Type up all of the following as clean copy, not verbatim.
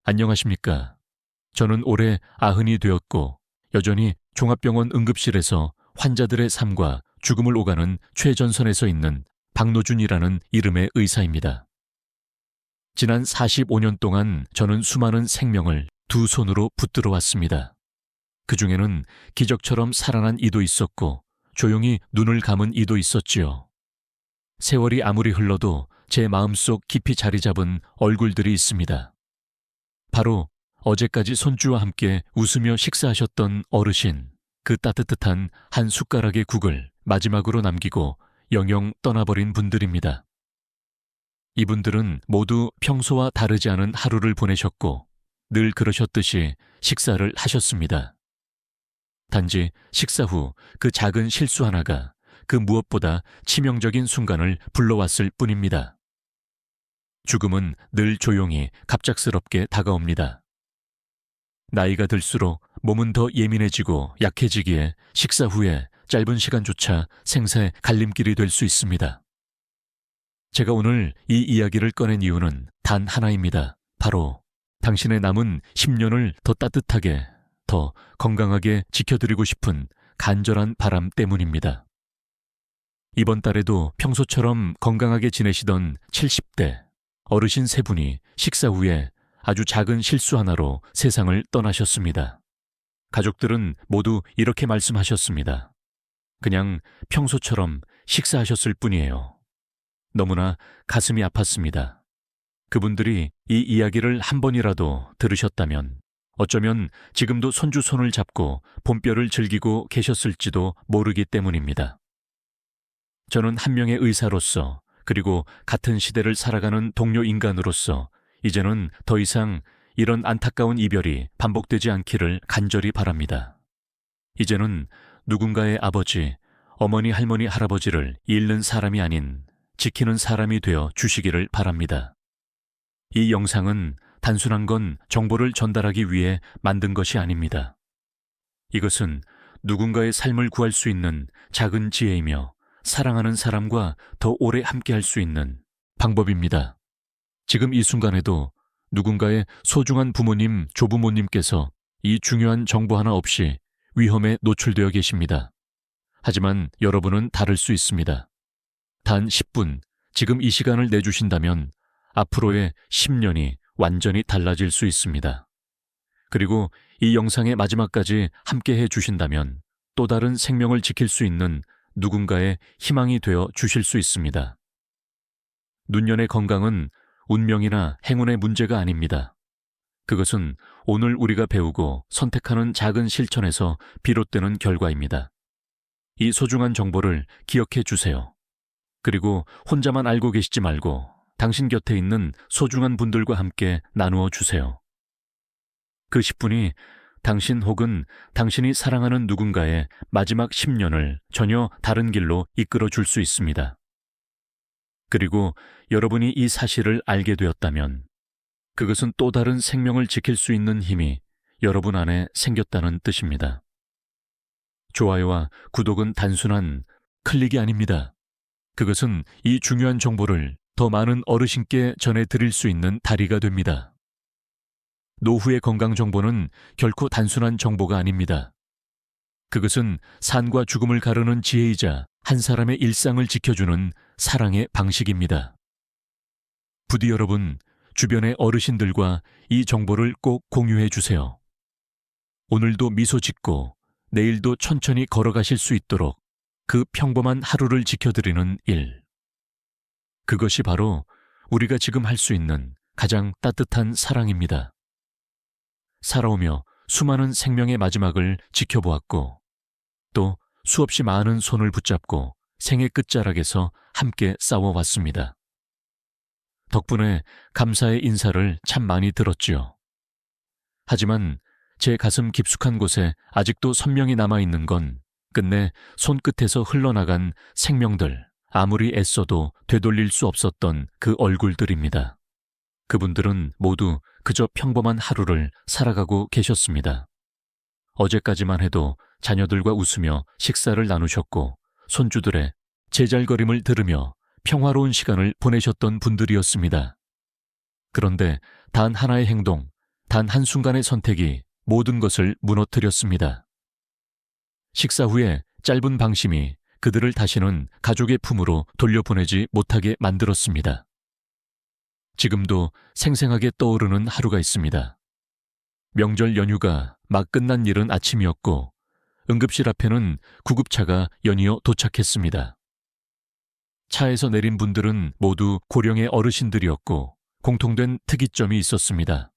안녕하십니까. 저는 올해 90이 되었고 여전히 종합병원 응급실에서 환자들의 삶과 죽음을 오가는 최전선에 서 있는 박노준이라는 이름의 의사입니다. 지난 45년 동안 저는 수많은 생명을 두 손으로 붙들어 왔습니다. 그 중에는 기적처럼 살아난 이도 있었고 조용히 눈을 감은 이도 있었지요. 세월이 아무리 흘러도 제 마음속 깊이 자리 잡은 얼굴들이 있습니다. 바로 어제까지 손주와 함께 웃으며 식사하셨던 어르신, 그 따뜻한 한 숟가락의 국을 마지막으로 남기고 영영 떠나버린 분들입니다. 이분들은 모두 평소와 다르지 않은 하루를 보내셨고 늘 그러셨듯이 식사를 하셨습니다. 단지 식사 후 그 작은 실수 하나가 그 무엇보다 치명적인 순간을 불러왔을 뿐입니다. 죽음은 늘 조용히 갑작스럽게 다가옵니다. 나이가 들수록 몸은 더 예민해지고 약해지기에 식사 후에 짧은 시간조차 생사의 갈림길이 될 수 있습니다. 제가 오늘 이 이야기를 꺼낸 이유는 단 하나입니다. 바로 당신의 남은 10년을 더 따뜻하게, 더 건강하게 지켜드리고 싶은 간절한 바람 때문입니다. 이번 달에도 평소처럼 건강하게 지내시던 70대 어르신 세 분이 식사 후에 아주 작은 실수 하나로 세상을 떠나셨습니다. 가족들은 모두 이렇게 말씀하셨습니다. 그냥 평소처럼 식사하셨을 뿐이에요. 너무나 가슴이 아팠습니다. 그분들이 이 이야기를 한 번이라도 들으셨다면 어쩌면 지금도 손주 손을 잡고 봄별을 즐기고 계셨을지도 모르기 때문입니다. 저는 한 명의 의사로서 그리고 같은 시대를 살아가는 동료 인간으로서 이제는 더 이상 이런 안타까운 이별이 반복되지 않기를 간절히 바랍니다. 이제는 누군가의 아버지, 어머니, 할머니, 할아버지를 잃는 사람이 아닌 지키는 사람이 되어 주시기를 바랍니다. 이 영상은 단순한 건 정보를 전달하기 위해 만든 것이 아닙니다. 이것은 누군가의 삶을 구할 수 있는 작은 지혜이며 사랑하는 사람과 더 오래 함께할 수 있는 방법입니다. 지금 이 순간에도 누군가의 소중한 부모님, 조부모님께서 이 중요한 정보 하나 없이 위험에 노출되어 계십니다. 하지만 여러분은 다를 수 있습니다. 단 10분, 지금 이 시간을 내주신다면 앞으로의 10년이 완전히 달라질 수 있습니다. 그리고 이 영상의 마지막까지 함께 해주신다면 또 다른 생명을 지킬 수 있는 누군가의 희망이 되어 주실 수 있습니다. 눈연의 건강은 운명이나 행운의 문제가 아닙니다. 그것은 오늘 우리가 배우고 선택하는 작은 실천에서 비롯되는 결과입니다. 이 소중한 정보를 기억해 주세요. 그리고 혼자만 알고 계시지 말고 당신 곁에 있는 소중한 분들과 함께 나누어 주세요. 그 10분이 당신 혹은 당신이 사랑하는 누군가의 마지막 10년을 전혀 다른 길로 이끌어 줄 수 있습니다. 그리고 여러분이 이 사실을 알게 되었다면 그것은 또 다른 생명을 지킬 수 있는 힘이 여러분 안에 생겼다는 뜻입니다. 좋아요와 구독은 단순한 클릭이 아닙니다. 그것은 이 중요한 정보를 더 많은 어르신께 전해드릴 수 있는 다리가 됩니다. 노후의 건강 정보는 결코 단순한 정보가 아닙니다. 그것은 산과 죽음을 가르는 지혜이자 한 사람의 일상을 지켜주는 사랑의 방식입니다. 부디 여러분, 주변의 어르신들과 이 정보를 꼭 공유해 주세요. 오늘도 미소 짓고 내일도 천천히 걸어가실 수 있도록 그 평범한 하루를 지켜드리는 일. 그것이 바로 우리가 지금 할 수 있는 가장 따뜻한 사랑입니다. 살아오며 수많은 생명의 마지막을 지켜보았고 또 수없이 많은 손을 붙잡고 생의 끝자락에서 함께 싸워왔습니다. 덕분에 감사의 인사를 참 많이 들었지요. 하지만 제 가슴 깊숙한 곳에 아직도 선명히 남아있는 건 끝내 손끝에서 흘러나간 생명들, 아무리 애써도 되돌릴 수 없었던 그 얼굴들입니다. 그분들은 모두 그저 평범한 하루를 살아가고 계셨습니다. 어제까지만 해도 자녀들과 웃으며 식사를 나누셨고 손주들의 제잘거림을 들으며 평화로운 시간을 보내셨던 분들이었습니다. 그런데 단 하나의 행동, 단 한순간의 선택이 모든 것을 무너뜨렸습니다. 식사 후에 짧은 방심이 그들을 다시는 가족의 품으로 돌려보내지 못하게 만들었습니다. 지금도 생생하게 떠오르는 하루가 있습니다. 명절 연휴가 막 끝난 이른 아침이었고 응급실 앞에는 구급차가 연이어 도착했습니다. 차에서 내린 분들은 모두 고령의 어르신들이었고 공통된 특이점이 있었습니다.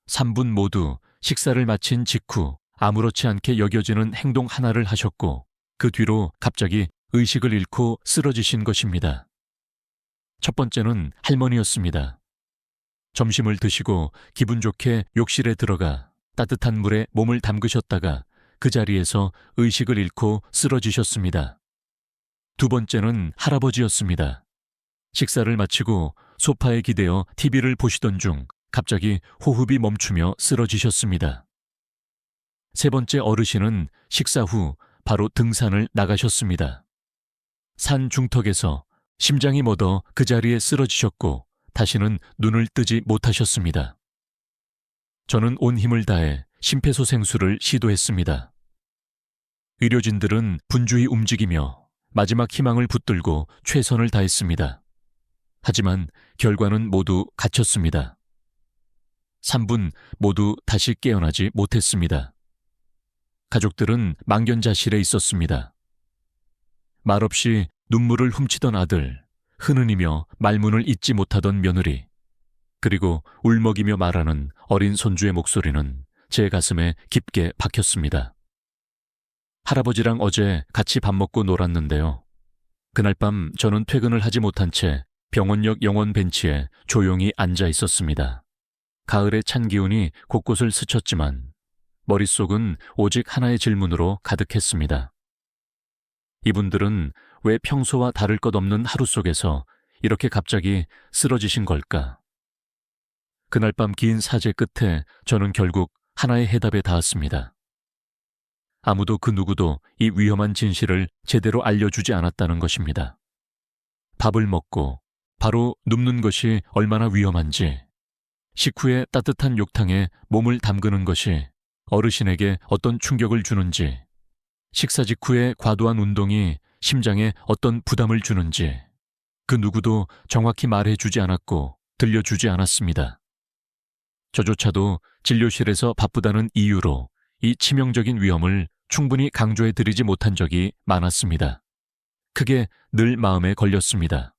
3분 모두 식사를 마친 직후 아무렇지 않게 여겨지는 행동 하나를 하셨고 그 뒤로 갑자기 의식을 잃고 쓰러지신 것입니다. 첫 번째는 할머니였습니다. 점심을 드시고 기분 좋게 욕실에 들어가 따뜻한 물에 몸을 담그셨다가 그 자리에서 의식을 잃고 쓰러지셨습니다. 두 번째는 할아버지였습니다. 식사를 마치고 소파에 기대어 TV를 보시던 중 갑자기 호흡이 멈추며 쓰러지셨습니다. 세 번째 어르신은 식사 후 바로 등산을 나가셨습니다. 산 중턱에서 심장이 멎어 그 자리에 쓰러지셨고 다시는 눈을 뜨지 못하셨습니다. 저는 온 힘을 다해 심폐소생술을 시도했습니다. 의료진들은 분주히 움직이며 마지막 희망을 붙들고 최선을 다했습니다. 하지만 결과는 모두 갇혔습니다. 3분 모두 다시 깨어나지 못했습니다. 가족들은 망견자실에 있었습니다. 말없이 눈물을 훔치던 아들, 흐느니며 말문을 잇지 못하던 며느리, 그리고 울먹이며 말하는 어린 손주의 목소리는 제 가슴에 깊게 박혔습니다. 할아버지랑 어제 같이 밥 먹고 놀았는데요. 그날 밤 저는 퇴근을 하지 못한 채 병원역 영원 벤치에 조용히 앉아 있었습니다. 가을의 찬 기운이 곳곳을 스쳤지만 머릿속은 오직 하나의 질문으로 가득했습니다. 이분들은 왜 평소와 다를 것 없는 하루 속에서 이렇게 갑자기 쓰러지신 걸까? 그날 밤 긴 사제 끝에 저는 결국 하나의 해답에 닿았습니다. 아무도 그 누구도 이 위험한 진실을 제대로 알려주지 않았다는 것입니다. 밥을 먹고 바로 눕는 것이 얼마나 위험한지, 식후에 따뜻한 욕탕에 몸을 담그는 것이 어르신에게 어떤 충격을 주는지, 식사 직후의 과도한 운동이 심장에 어떤 부담을 주는지 그 누구도 정확히 말해주지 않았고 들려주지 않았습니다. 저조차도 진료실에서 바쁘다는 이유로 이 치명적인 위험을 충분히 강조해드리지 못한 적이 많았습니다. 그게 늘 마음에 걸렸습니다.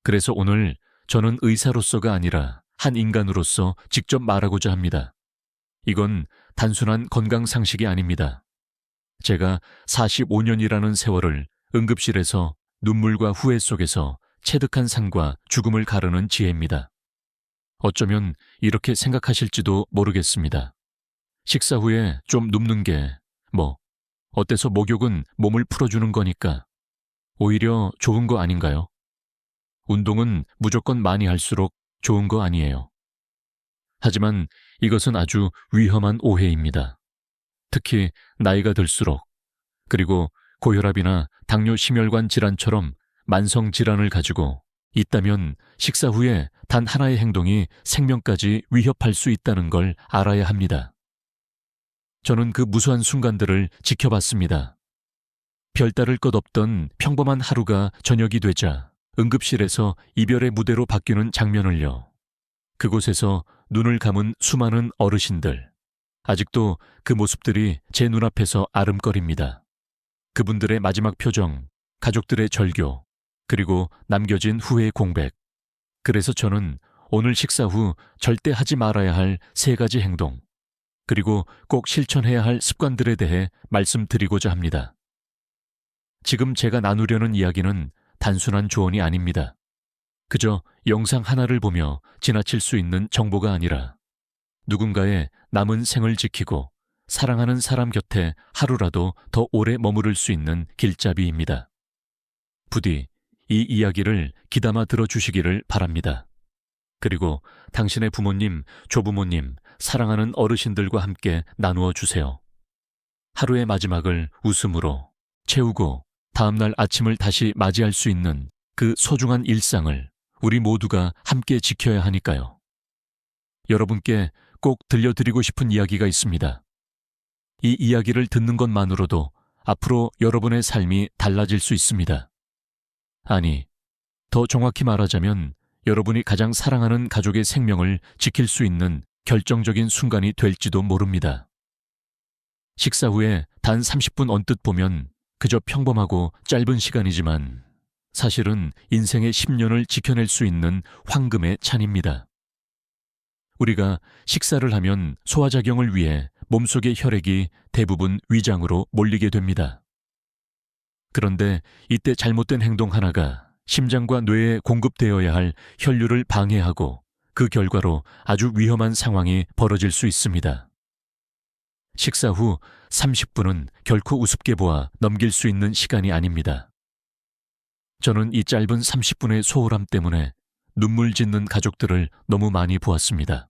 그래서 오늘 저는 의사로서가 아니라 한 인간으로서 직접 말하고자 합니다. 이건 단순한 건강상식이 아닙니다. 제가 45년이라는 세월을 응급실에서 눈물과 후회 속에서 체득한 삶과 죽음을 가르는 지혜입니다. 어쩌면 이렇게 생각하실지도 모르겠습니다. 식사 후에 좀 눕는 게 어때서 목욕은 몸을 풀어주는 거니까 오히려 좋은 거 아닌가요? 운동은 무조건 많이 할수록 좋은 거 아니에요. 하지만 이것은 아주 위험한 오해입니다. 특히 나이가 들수록, 그리고 고혈압이나 당뇨 심혈관 질환처럼 만성 질환을 가지고 있다면 식사 후에 단 하나의 행동이 생명까지 위협할 수 있다는 걸 알아야 합니다. 저는 그 무수한 순간들을 지켜봤습니다. 별다를 것 없던 평범한 하루가 저녁이 되자 응급실에서 이별의 무대로 바뀌는 장면을요. 그곳에서 눈을 감은 수많은 어르신들, 아직도 그 모습들이 제 눈앞에서 아름거립니다. 그분들의 마지막 표정, 가족들의 절교, 그리고 남겨진 후회의 공백. 그래서 저는 오늘 식사 후 절대 하지 말아야 할 3가지 행동, 그리고 꼭 실천해야 할 습관들에 대해 말씀드리고자 합니다. 지금 제가 나누려는 이야기는 단순한 조언이 아닙니다. 그저 영상 하나를 보며 지나칠 수 있는 정보가 아니라 누군가의 남은 생을 지키고 사랑하는 사람 곁에 하루라도 더 오래 머무를 수 있는 길잡이입니다. 부디 이 이야기를 귀담아 들어주시기를 바랍니다. 그리고 당신의 부모님, 조부모님, 사랑하는 어르신들과 함께 나누어 주세요. 하루의 마지막을 웃음으로 채우고 다음날 아침을 다시 맞이할 수 있는 그 소중한 일상을 우리 모두가 함께 지켜야 하니까요. 여러분께 꼭 들려드리고 싶은 이야기가 있습니다. 이 이야기를 듣는 것만으로도 앞으로 여러분의 삶이 달라질 수 있습니다. 아니, 더 정확히 말하자면 여러분이 가장 사랑하는 가족의 생명을 지킬 수 있는 결정적인 순간이 될지도 모릅니다. 식사 후에 단 30분 언뜻 보면 그저 평범하고 짧은 시간이지만 사실은 인생의 10년을 지켜낼 수 있는 황금의 찬입니다. 우리가 식사를 하면 소화작용을 위해 몸속의 혈액이 대부분 위장으로 몰리게 됩니다. 그런데 이때 잘못된 행동 하나가 심장과 뇌에 공급되어야 할 혈류를 방해하고 그 결과로 아주 위험한 상황이 벌어질 수 있습니다. 식사 후 30분은 결코 우습게 보아 넘길 수 있는 시간이 아닙니다. 저는 이 짧은 30분의 소홀함 때문에 눈물 짓는 가족들을 너무 많이 보았습니다.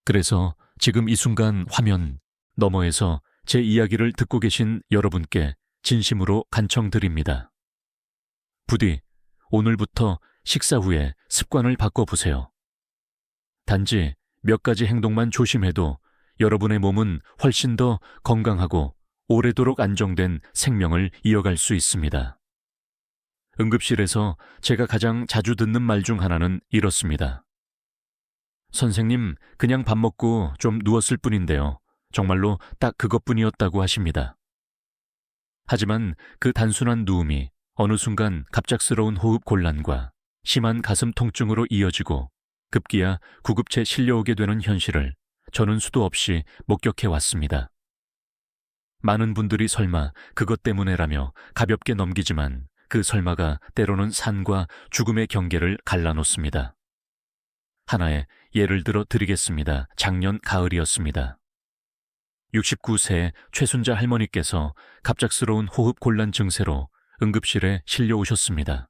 그래서 지금 이 순간 화면 너머에서 제 이야기를 듣고 계신 여러분께 진심으로 간청드립니다. 부디 오늘부터 식사 후에 습관을 바꿔보세요. 단지 몇 가지 행동만 조심해도 여러분의 몸은 훨씬 더 건강하고 오래도록 안정된 생명을 이어갈 수 있습니다. 응급실에서 제가 가장 자주 듣는 말 중 하나는 이렇습니다. 선생님, 그냥 밥 먹고 좀 누웠을 뿐인데요. 정말로 딱 그것뿐이었다고 하십니다. 하지만 그 단순한 누움이 어느 순간 갑작스러운 호흡 곤란과 심한 가슴 통증으로 이어지고 급기야 구급차에 실려오게 되는 현실을 저는 수도 없이 목격해 왔습니다. 많은 분들이 설마 그것 때문에라며 가볍게 넘기지만 그 설마가 때로는 산과 죽음의 경계를 갈라놓습니다. 하나의 예를 들어 드리겠습니다. 작년 가을이었습니다. 69세 최순자 할머니께서 갑작스러운 호흡 곤란 증세로 응급실에 실려오셨습니다.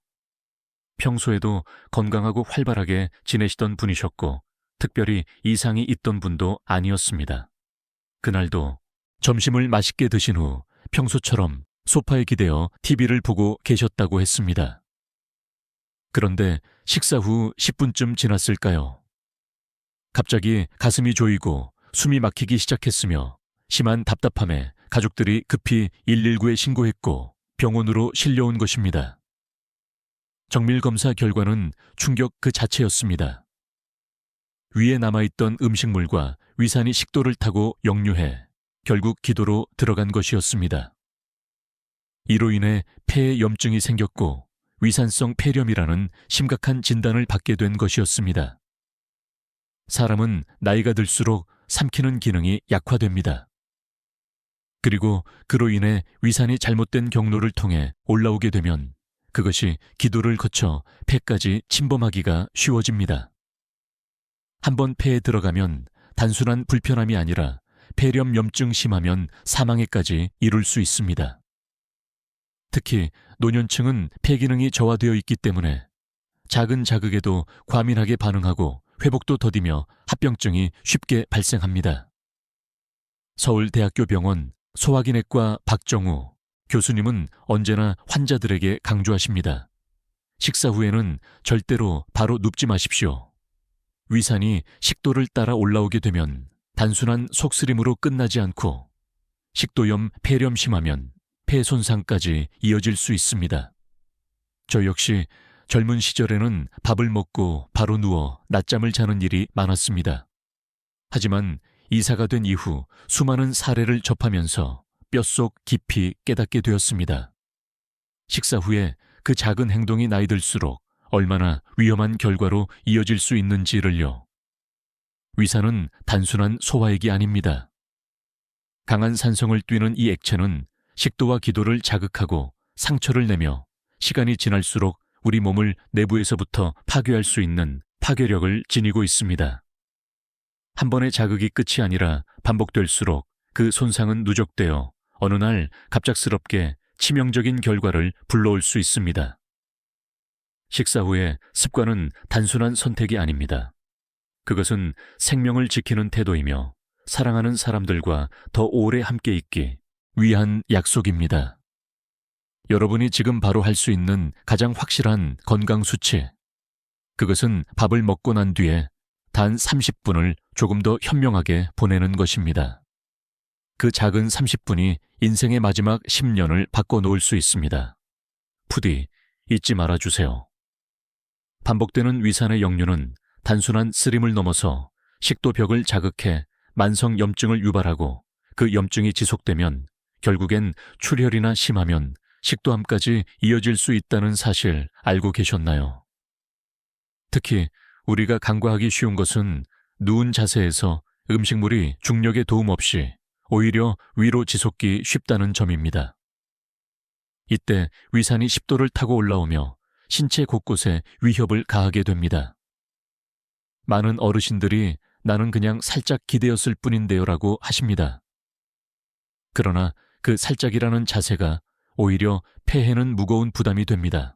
평소에도 건강하고 활발하게 지내시던 분이셨고 특별히 이상이 있던 분도 아니었습니다. 그날도 점심을 맛있게 드신 후 평소처럼 소파에 기대어 TV를 보고 계셨다고 했습니다. 그런데 식사 후 10분쯤 지났을까요? 갑자기 가슴이 조이고 숨이 막히기 시작했으며 심한 답답함에 가족들이 급히 119에 신고했고 병원으로 실려온 것입니다. 정밀검사 결과는 충격 그 자체였습니다. 위에 남아있던 음식물과 위산이 식도를 타고 역류해 결국 기도로 들어간 것이었습니다. 이로 인해 폐에 염증이 생겼고 위산성 폐렴이라는 심각한 진단을 받게 된 것이었습니다. 사람은 나이가 들수록 삼키는 기능이 약화됩니다. 그리고 그로 인해 위산이 잘못된 경로를 통해 올라오게 되면 그것이 기도를 거쳐 폐까지 침범하기가 쉬워집니다. 한번 폐에 들어가면 단순한 불편함이 아니라 폐렴 염증 심하면 사망에까지 이룰 수 있습니다. 특히 노년층은 폐 기능이 저하되어 있기 때문에 작은 자극에도 과민하게 반응하고 회복도 더디며 합병증이 쉽게 발생합니다. 서울대학교 병원 소화기내과 박정우 교수님은 언제나 환자들에게 강조하십니다. 식사 후에는 절대로 바로 눕지 마십시오. 위산이 식도를 따라 올라오게 되면 단순한 속쓰림으로 끝나지 않고 식도염, 폐렴 심하면 폐 손상까지 이어질 수 있습니다. 저 역시 젊은 시절에는 밥을 먹고 바로 누워 낮잠을 자는 일이 많았습니다. 하지만 이사가 된 이후 수많은 사례를 접하면서 뼛속 깊이 깨닫게 되었습니다. 식사 후에 그 작은 행동이 나이 들수록 얼마나 위험한 결과로 이어질 수 있는지를요. 위산은 단순한 소화액이 아닙니다. 강한 산성을 띠는 이 액체는 식도와 기도를 자극하고 상처를 내며 시간이 지날수록 우리 몸을 내부에서부터 파괴할 수 있는 파괴력을 지니고 있습니다. 한 번의 자극이 끝이 아니라 반복될수록 그 손상은 누적되어 어느 날 갑작스럽게 치명적인 결과를 불러올 수 있습니다. 식사 후에 습관은 단순한 선택이 아닙니다. 그것은 생명을 지키는 태도이며 사랑하는 사람들과 더 오래 함께 있기 위한 약속입니다. 여러분이 지금 바로 할 수 있는 가장 확실한 건강 수치, 그것은 밥을 먹고 난 뒤에 단 30분을 조금 더 현명하게 보내는 것입니다. 그 작은 30분이 인생의 마지막 10년을 바꿔놓을 수 있습니다. 부디 잊지 말아주세요. 반복되는 위산의 역류는 단순한 쓰림을 넘어서 식도벽을 자극해 만성 염증을 유발하고 그 염증이 지속되면 결국엔 출혈이나 심하면 식도암까지 이어질 수 있다는 사실 알고 계셨나요? 특히 우리가 간과하기 쉬운 것은 누운 자세에서 음식물이 중력의 도움 없이 오히려 위로 지솟기 쉽다는 점입니다. 이때 위산이 10도를 타고 올라오며 신체 곳곳에 위협을 가하게 됩니다. 많은 어르신들이 나는 그냥 살짝 기대었을 뿐인데요 라고 하십니다. 그러나 그 살짝이라는 자세가 오히려 폐에는 무거운 부담이 됩니다.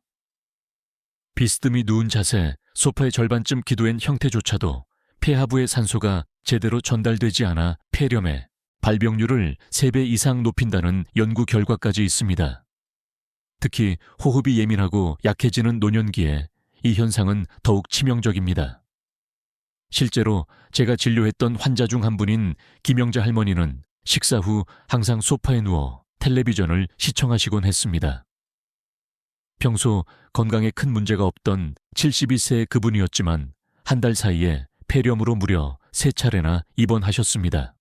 비스듬히 누운 자세, 소파의 절반쯤 기도한 형태조차도 폐하부의 산소가 제대로 전달되지 않아 폐렴에 발병률을 3배 이상 높인다는 연구 결과까지 있습니다. 특히 호흡이 예민하고 약해지는 노년기에 이 현상은 더욱 치명적입니다. 실제로 제가 진료했던 환자 중 한 분인 김영자 할머니는 식사 후 항상 소파에 누워 텔레비전을 시청하시곤 했습니다. 평소 건강에 큰 문제가 없던 72세의 그분이었지만 한 달 사이에 폐렴으로 무려 3차례나 입원하셨습니다.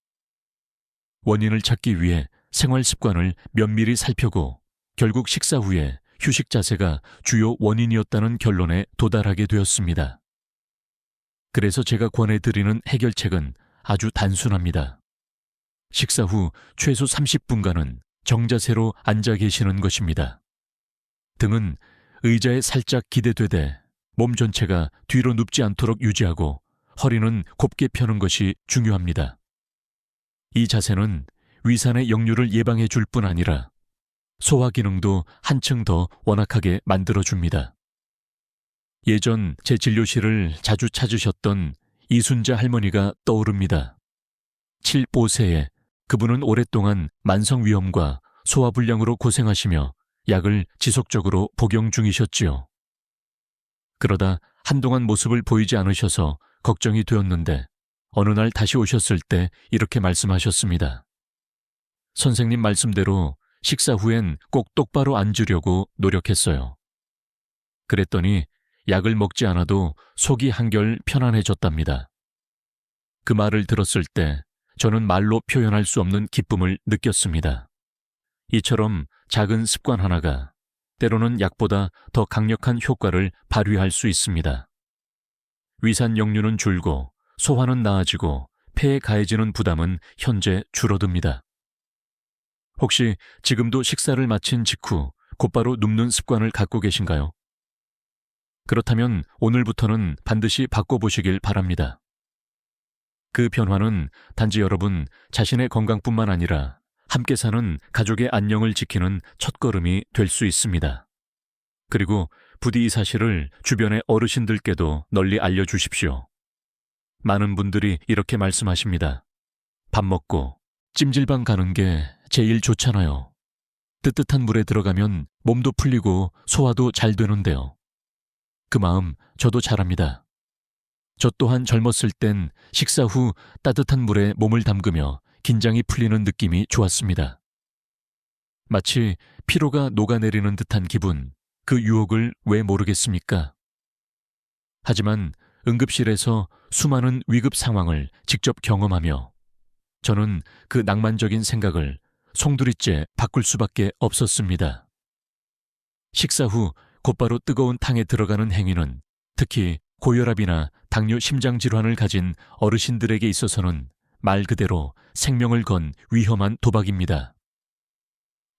원인을 찾기 위해 생활 습관을 면밀히 살펴고 결국 식사 후에 휴식 자세가 주요 원인이었다는 결론에 도달하게 되었습니다. 그래서 제가 권해드리는 해결책은 아주 단순합니다. 식사 후 최소 30분간은 정자세로 앉아 계시는 것입니다. 등은 의자에 살짝 기대되되 몸 전체가 뒤로 눕지 않도록 유지하고 허리는 곱게 펴는 것이 중요합니다. 이 자세는 위산의 역류를 예방해 줄 뿐 아니라 소화 기능도 한층 더 원활하게 만들어줍니다. 예전 제 진료실을 자주 찾으셨던 이순자 할머니가 떠오릅니다. 75세에 그분은 오랫동안 만성위염과 소화불량으로 고생하시며 약을 지속적으로 복용 중이셨지요. 그러다 한동안 모습을 보이지 않으셔서 걱정이 되었는데 어느 날 다시 오셨을 때 이렇게 말씀하셨습니다. 선생님 말씀대로 식사 후엔 꼭 똑바로 앉으려고 노력했어요. 그랬더니 약을 먹지 않아도 속이 한결 편안해졌답니다. 그 말을 들었을 때 저는 말로 표현할 수 없는 기쁨을 느꼈습니다. 이처럼 작은 습관 하나가 때로는 약보다 더 강력한 효과를 발휘할 수 있습니다. 위산 역류는 줄고 소화는 나아지고 폐에 가해지는 부담은 현재 줄어듭니다. 혹시 지금도 식사를 마친 직후 곧바로 눕는 습관을 갖고 계신가요? 그렇다면 오늘부터는 반드시 바꿔보시길 바랍니다. 그 변화는 단지 여러분 자신의 건강뿐만 아니라 함께 사는 가족의 안녕을 지키는 첫걸음이 될 수 있습니다. 그리고 부디 이 사실을 주변의 어르신들께도 널리 알려주십시오. 많은 분들이 이렇게 말씀하십니다. 밥 먹고 찜질방 가는 게 제일 좋잖아요. 뜨뜻한 물에 들어가면 몸도 풀리고 소화도 잘 되는데요. 그 마음 저도 잘 압니다. 저 또한 젊었을 땐 식사 후 따뜻한 물에 몸을 담그며 긴장이 풀리는 느낌이 좋았습니다. 마치 피로가 녹아내리는 듯한 기분, 그 유혹을 왜 모르겠습니까? 하지만 응급실에서 수많은 위급 상황을 직접 경험하며 저는 그 낭만적인 생각을 송두리째 바꿀 수밖에 없었습니다. 식사 후 곧바로 뜨거운 탕에 들어가는 행위는 특히 고혈압이나 당뇨 심장질환을 가진 어르신들에게 있어서는 말 그대로 생명을 건 위험한 도박입니다.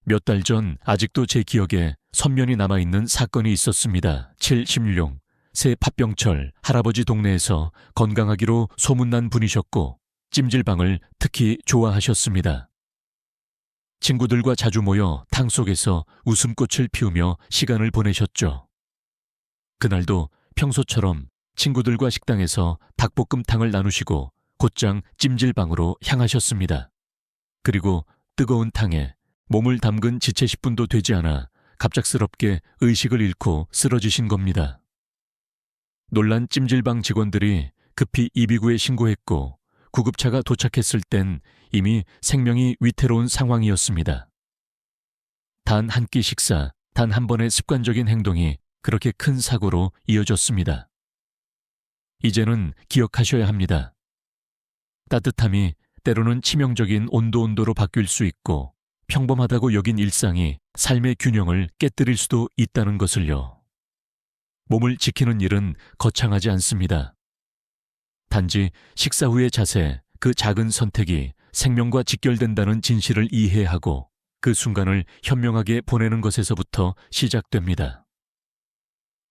몇 달 전 아직도 제 기억에 선면이 남아있는 사건이 있었습니다. 76, 새 팥병철 할아버지 동네에서 건강하기로 소문난 분이셨고 찜질방을 특히 좋아하셨습니다. 친구들과 자주 모여 탕 속에서 웃음꽃을 피우며 시간을 보내셨죠. 그날도 평소처럼 친구들과 식당에서 닭볶음탕을 나누시고 곧장 찜질방으로 향하셨습니다. 그리고 뜨거운 탕에 몸을 담근 지체 10분도 되지 않아 갑작스럽게 의식을 잃고 쓰러지신 겁니다. 놀란 찜질방 직원들이 급히 이비구에 신고했고 구급차가 도착했을 땐 이미 생명이 위태로운 상황이었습니다. 단 한 끼 식사, 단 한 번의 습관적인 행동이 그렇게 큰 사고로 이어졌습니다. 이제는 기억하셔야 합니다. 따뜻함이 때로는 치명적인 온도로 바뀔 수 있고 평범하다고 여긴 일상이 삶의 균형을 깨뜨릴 수도 있다는 것을요. 몸을 지키는 일은 거창하지 않습니다. 단지 식사 후의 자세, 그 작은 선택이 생명과 직결된다는 진실을 이해하고 그 순간을 현명하게 보내는 것에서부터 시작됩니다.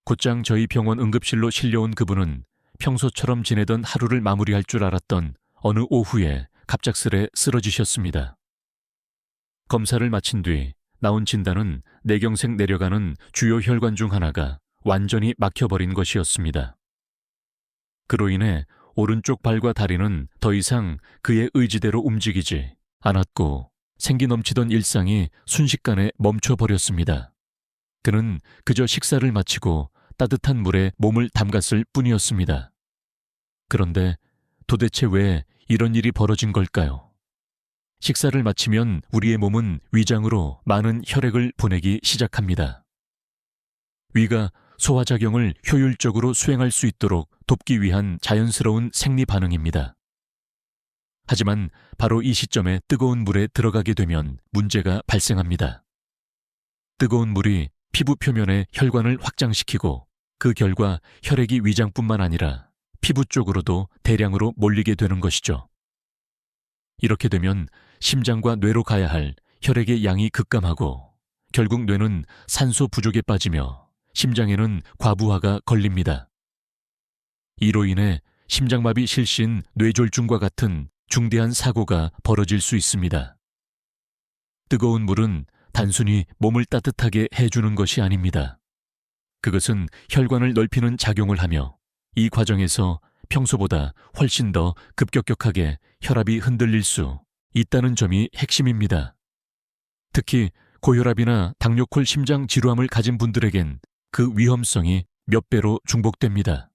곧장 저희 병원 응급실로 실려온 그분은 평소처럼 지내던 하루를 마무리할 줄 알았던 어느 오후에 갑작스레 쓰러지셨습니다. 검사를 마친 뒤 나온 진단은 뇌경색 내려가는 주요 혈관 중 하나가 완전히 막혀버린 것이었습니다. 그로 인해 오른쪽 발과 다리는 더 이상 그의 의지대로 움직이지 않았고 생기 넘치던 일상이 순식간에 멈춰버렸습니다. 그는 그저 식사를 마치고 따뜻한 물에 몸을 담갔을 뿐이었습니다. 그런데 도대체 왜 이런 일이 벌어진 걸까요? 식사를 마치면 우리의 몸은 위장으로 많은 혈액을 보내기 시작합니다. 위가 소화작용을 효율적으로 수행할 수 있도록 돕기 위한 자연스러운 생리 반응입니다. 하지만 바로 이 시점에 뜨거운 물에 들어가게 되면 문제가 발생합니다. 뜨거운 물이 피부 표면의 혈관을 확장시키고 그 결과 혈액이 위장뿐만 아니라 피부 쪽으로도 대량으로 몰리게 되는 것이죠. 이렇게 되면 심장과 뇌로 가야 할 혈액의 양이 급감하고 결국 뇌는 산소 부족에 빠지며 심장에는 과부하가 걸립니다. 이로 인해 심장마비 실신 뇌졸중과 같은 중대한 사고가 벌어질 수 있습니다. 뜨거운 물은 단순히 몸을 따뜻하게 해주는 것이 아닙니다. 그것은 혈관을 넓히는 작용을 하며 이 과정에서 평소보다 훨씬 더 급격하게 혈압이 흔들릴 수 있다는 점이 핵심입니다. 특히 고혈압이나 당뇨콜 심장 질환을 가진 분들에겐 그 위험성이 몇 배로 중복됩니다.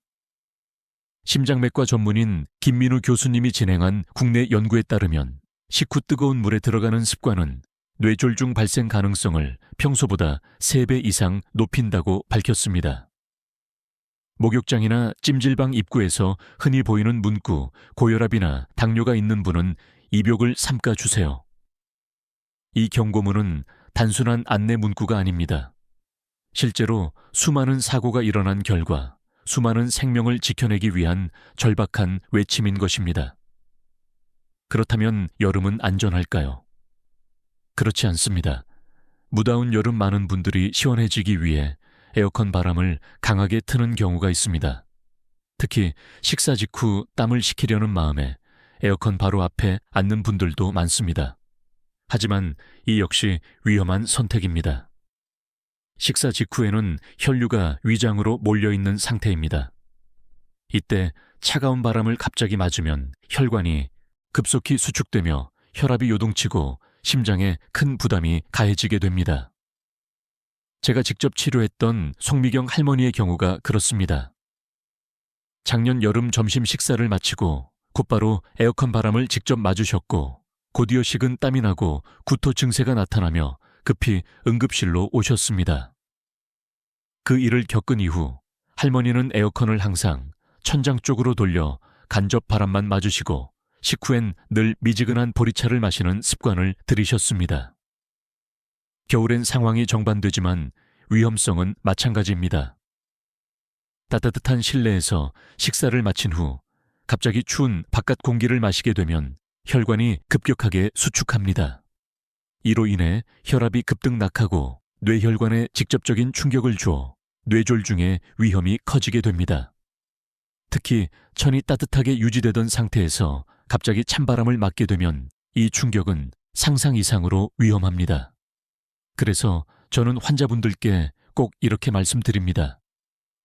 심장맥과 전문인 김민우 교수님이 진행한 국내 연구에 따르면 식후 뜨거운 물에 들어가는 습관은 뇌졸중 발생 가능성을 평소보다 3배 이상 높인다고 밝혔습니다. 목욕장이나 찜질방 입구에서 흔히 보이는 문구, 고혈압이나 당뇨가 있는 분은 입욕을 삼가주세요. 이 경고문은 단순한 안내 문구가 아닙니다. 실제로 수많은 사고가 일어난 결과 수많은 생명을 지켜내기 위한 절박한 외침인 것입니다. 그렇다면 여름은 안전할까요? 그렇지 않습니다. 무더운 여름 많은 분들이 시원해지기 위해 에어컨 바람을 강하게 트는 경우가 있습니다. 특히 식사 직후 땀을 식히려는 마음에 에어컨 바로 앞에 앉는 분들도 많습니다. 하지만 이 역시 위험한 선택입니다. 식사 직후에는 혈류가 위장으로 몰려있는 상태입니다. 이때 차가운 바람을 갑자기 맞으면 혈관이 급속히 수축되며 혈압이 요동치고 심장에 큰 부담이 가해지게 됩니다. 제가 직접 치료했던 송미경 할머니의 경우가 그렇습니다. 작년 여름 점심 식사를 마치고 곧바로 에어컨 바람을 직접 맞으셨고 곧이어 식은 땀이 나고 구토 증세가 나타나며 급히 응급실로 오셨습니다. 그 일을 겪은 이후 할머니는 에어컨을 항상 천장 쪽으로 돌려 간접 바람만 맞으시고 식후엔 늘 미지근한 보리차를 마시는 습관을 들이셨습니다. 겨울엔 상황이 정반되지만 위험성은 마찬가지입니다. 따뜻한 실내에서 식사를 마친 후 갑자기 추운 바깥 공기를 마시게 되면 혈관이 급격하게 수축합니다. 이로 인해 혈압이 급등 낙하고 뇌혈관에 직접적인 충격을 주어 뇌졸중의 위험이 커지게 됩니다. 특히 천이 따뜻하게 유지되던 상태에서 갑자기 찬바람을 맞게 되면 이 충격은 상상 이상으로 위험합니다. 그래서 저는 환자분들께 꼭 이렇게 말씀드립니다.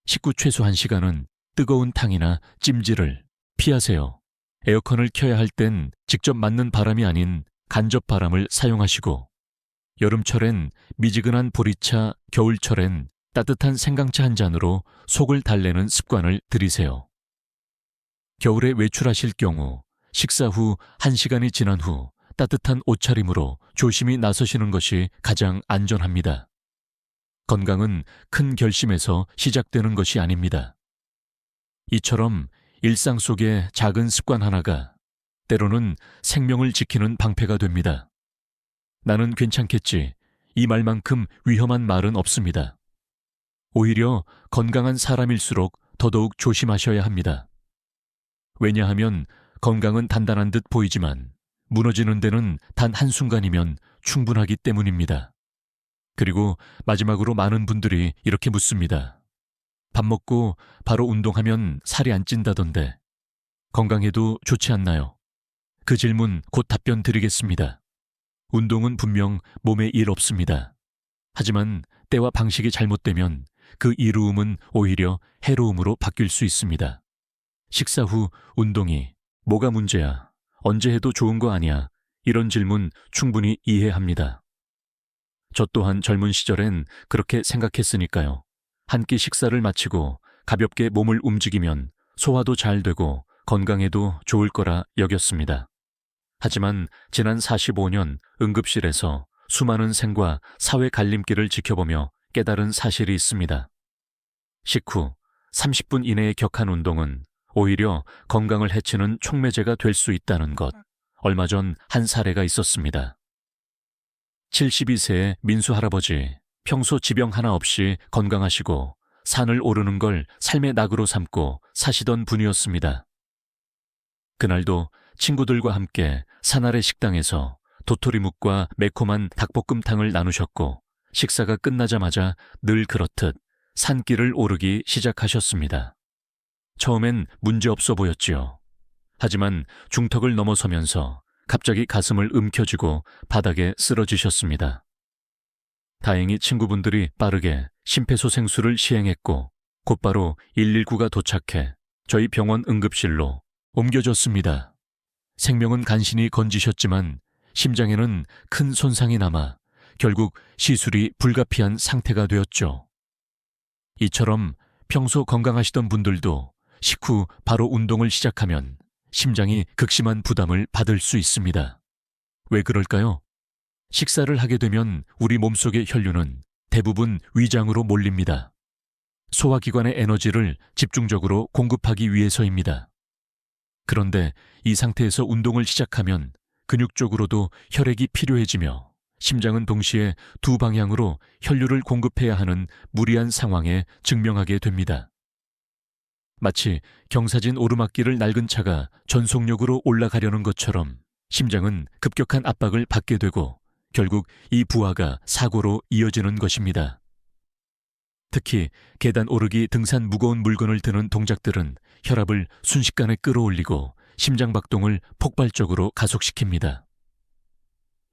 식후 최소 1시간은 뜨거운 탕이나 찜질을 피하세요. 에어컨을 켜야 할 땐 직접 맞는 바람이 아닌 간접 바람을 사용하시고 여름철엔 미지근한 보리차, 겨울철엔 따뜻한 생강차 한 잔으로 속을 달래는 습관을 들이세요. 겨울에 외출하실 경우 식사 후 1시간이 지난 후 따뜻한 옷차림으로 조심히 나서시는 것이 가장 안전합니다. 건강은 큰 결심에서 시작되는 것이 아닙니다. 이처럼 일상 속의 작은 습관 하나가 때로는 생명을 지키는 방패가 됩니다. 나는 괜찮겠지. 이 말만큼 위험한 말은 없습니다. 오히려 건강한 사람일수록 더더욱 조심하셔야 합니다. 왜냐하면 건강은 단단한 듯 보이지만 무너지는 데는 단 한순간이면 충분하기 때문입니다. 그리고 마지막으로 많은 분들이 이렇게 묻습니다. 밥 먹고 바로 운동하면 살이 안 찐다던데 건강에도 좋지 않나요? 그 질문 곧 답변 드리겠습니다. 운동은 분명 몸에 일 없습니다. 하지만 때와 방식이 잘못되면 그 이루음은 오히려 해로움으로 바뀔 수 있습니다. 식사 후 운동이 뭐가 문제야? 언제 해도 좋은 거 아니야? 이런 질문 충분히 이해합니다. 저 또한 젊은 시절엔 그렇게 생각했으니까요. 한 끼 식사를 마치고 가볍게 몸을 움직이면 소화도 잘 되고 건강에도 좋을 거라 여겼습니다. 하지만 지난 45년 응급실에서 수많은 생과 사회 갈림길을 지켜보며 깨달은 사실이 있습니다. 식후 30분 이내의 격한 운동은 오히려 건강을 해치는 촉매제가 될 수 있다는 것. 얼마 전 한 사례가 있었습니다. 72세의 민수 할아버지, 평소 지병 하나 없이 건강하시고 산을 오르는 걸 삶의 낙으로 삼고 사시던 분이었습니다. 그날도 친구들과 함께 산 아래 식당에서 도토리묵과 매콤한 닭볶음탕을 나누셨고 식사가 끝나자마자 늘 그렇듯 산길을 오르기 시작하셨습니다. 처음엔 문제없어 보였지요. 하지만 중턱을 넘어서면서 갑자기 가슴을 움켜쥐고 바닥에 쓰러지셨습니다. 다행히 친구분들이 빠르게 심폐소생술을 시행했고 곧바로 119가 도착해 저희 병원 응급실로 옮겨졌습니다. 생명은 간신히 건지셨지만 심장에는 큰 손상이 남아 결국 시술이 불가피한 상태가 되었죠. 이처럼 평소 건강하시던 분들도 식후 바로 운동을 시작하면 심장이 극심한 부담을 받을 수 있습니다. 왜 그럴까요? 식사를 하게 되면 우리 몸속의 혈류는 대부분 위장으로 몰립니다. 소화기관의 에너지를 집중적으로 공급하기 위해서입니다. 그런데 이 상태에서 운동을 시작하면 근육 쪽으로도 혈액이 필요해지며 심장은 동시에 두 방향으로 혈류를 공급해야 하는 무리한 상황에 직면하게 됩니다. 마치 경사진 오르막길을 낡은 차가 전속력으로 올라가려는 것처럼 심장은 급격한 압박을 받게 되고 결국 이 부하가 사고로 이어지는 것입니다. 특히 계단 오르기, 등산 무거운 물건을 드는 동작들은 혈압을 순식간에 끌어올리고 심장 박동을 폭발적으로 가속시킵니다.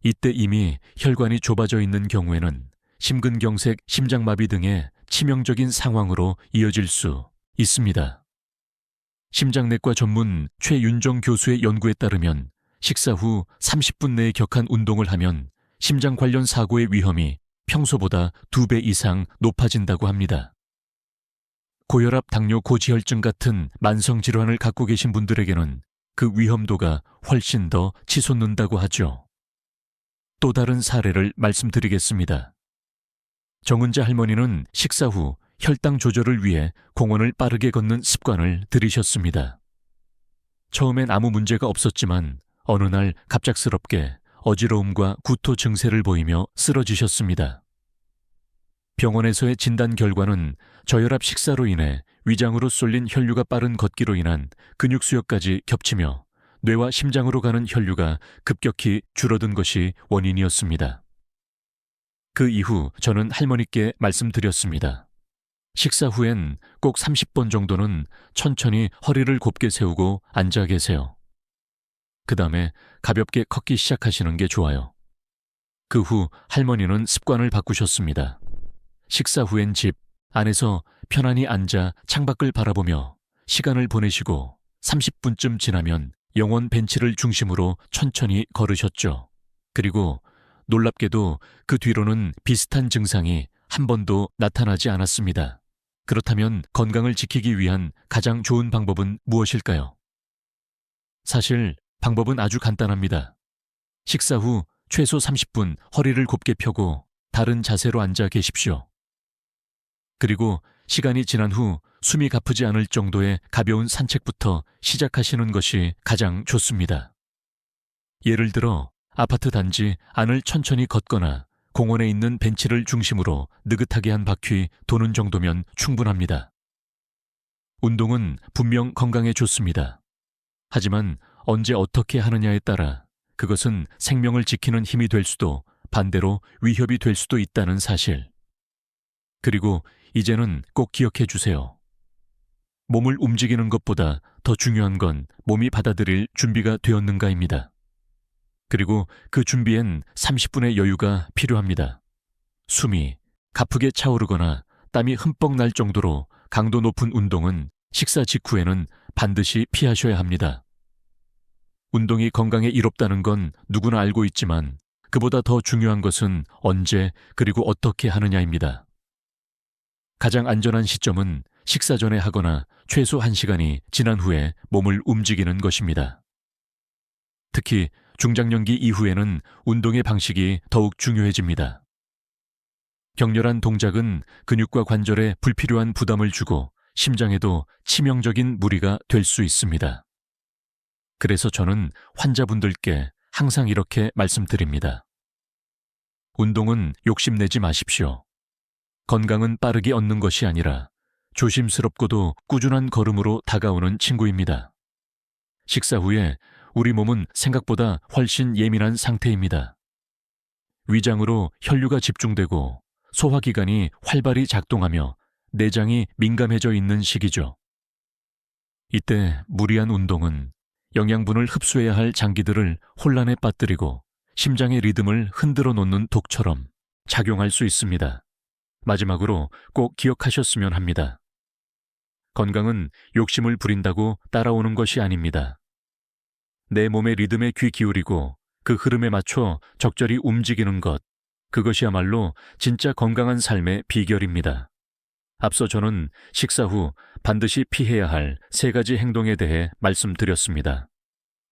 이때 이미 혈관이 좁아져 있는 경우에는 심근경색, 심장마비 등의 치명적인 상황으로 이어질 수 있습니다. 심장내과 전문 최윤정 교수의 연구에 따르면 식사 후 30분 내에 격한 운동을 하면 심장 관련 사고의 위험이 평소보다 2배 이상 높아진다고 합니다. 고혈압, 당뇨, 고지혈증 같은 만성질환을 갖고 계신 분들에게는 그 위험도가 훨씬 더 치솟는다고 하죠. 또 다른 사례를 말씀드리겠습니다. 정은자 할머니는 식사 후 혈당 조절을 위해 공원을 빠르게 걷는 습관을 들이셨습니다. 처음엔 아무 문제가 없었지만 어느 날 갑작스럽게 어지러움과 구토 증세를 보이며 쓰러지셨습니다. 병원에서의 진단 결과는 저혈압 식사로 인해 위장으로 쏠린 혈류가 빠른 걷기로 인한 근육 수역까지 겹치며 뇌와 심장으로 가는 혈류가 급격히 줄어든 것이 원인이었습니다. 그 이후 저는 할머니께 말씀드렸습니다. 식사 후엔 꼭 30번 정도는 천천히 허리를 곱게 세우고 앉아 계세요. 그 다음에 가볍게 걷기 시작하시는 게 좋아요. 그 후 할머니는 습관을 바꾸셨습니다. 식사 후엔 집 안에서 편안히 앉아 창밖을 바라보며 시간을 보내시고 30분쯤 지나면 영원 벤치를 중심으로 천천히 걸으셨죠. 그리고 놀랍게도 그 뒤로는 비슷한 증상이 한 번도 나타나지 않았습니다. 그렇다면 건강을 지키기 위한 가장 좋은 방법은 무엇일까요? 사실 방법은 아주 간단합니다. 식사 후 최소 30분 허리를 곱게 펴고 다른 자세로 앉아 계십시오. 그리고 시간이 지난 후 숨이 가쁘지 않을 정도의 가벼운 산책부터 시작하시는 것이 가장 좋습니다. 예를 들어 아파트 단지 안을 천천히 걷거나 공원에 있는 벤치를 중심으로 느긋하게 한 바퀴 도는 정도면 충분합니다. 운동은 분명 건강에 좋습니다. 하지만 언제 어떻게 하느냐에 따라 그것은 생명을 지키는 힘이 될 수도 반대로 위협이 될 수도 있다는 사실. 그리고 이제는 꼭 기억해 주세요. 몸을 움직이는 것보다 더 중요한 건 몸이 받아들일 준비가 되었는가입니다. 그리고 그 준비엔 30분의 여유가 필요합니다. 숨이 가쁘게 차오르거나 땀이 흠뻑 날 정도로 강도 높은 운동은 식사 직후에는 반드시 피하셔야 합니다. 운동이 건강에 이롭다는 건 누구나 알고 있지만 그보다 더 중요한 것은 언제 그리고 어떻게 하느냐입니다. 가장 안전한 시점은 식사 전에 하거나 최소 1시간이 지난 후에 몸을 움직이는 것입니다. 특히 중장년기 이후에는 운동의 방식이 더욱 중요해집니다. 격렬한 동작은 근육과 관절에 불필요한 부담을 주고 심장에도 치명적인 무리가 될 수 있습니다. 그래서 저는 환자분들께 항상 이렇게 말씀드립니다. 운동은 욕심내지 마십시오. 건강은 빠르게 얻는 것이 아니라 조심스럽고도 꾸준한 걸음으로 다가오는 친구입니다. 식사 후에 우리 몸은 생각보다 훨씬 예민한 상태입니다. 위장으로 혈류가 집중되고 소화기관이 활발히 작동하며 내장이 민감해져 있는 시기죠. 이때 무리한 운동은 영양분을 흡수해야 할 장기들을 혼란에 빠뜨리고 심장의 리듬을 흔들어 놓는 독처럼 작용할 수 있습니다. 마지막으로 꼭 기억하셨으면 합니다. 건강은 욕심을 부린다고 따라오는 것이 아닙니다. 내 몸의 리듬에 귀 기울이고 그 흐름에 맞춰 적절히 움직이는 것, 그것이야말로 진짜 건강한 삶의 비결입니다. 앞서 저는 식사 후 반드시 피해야 할 3가지 행동에 대해 말씀드렸습니다.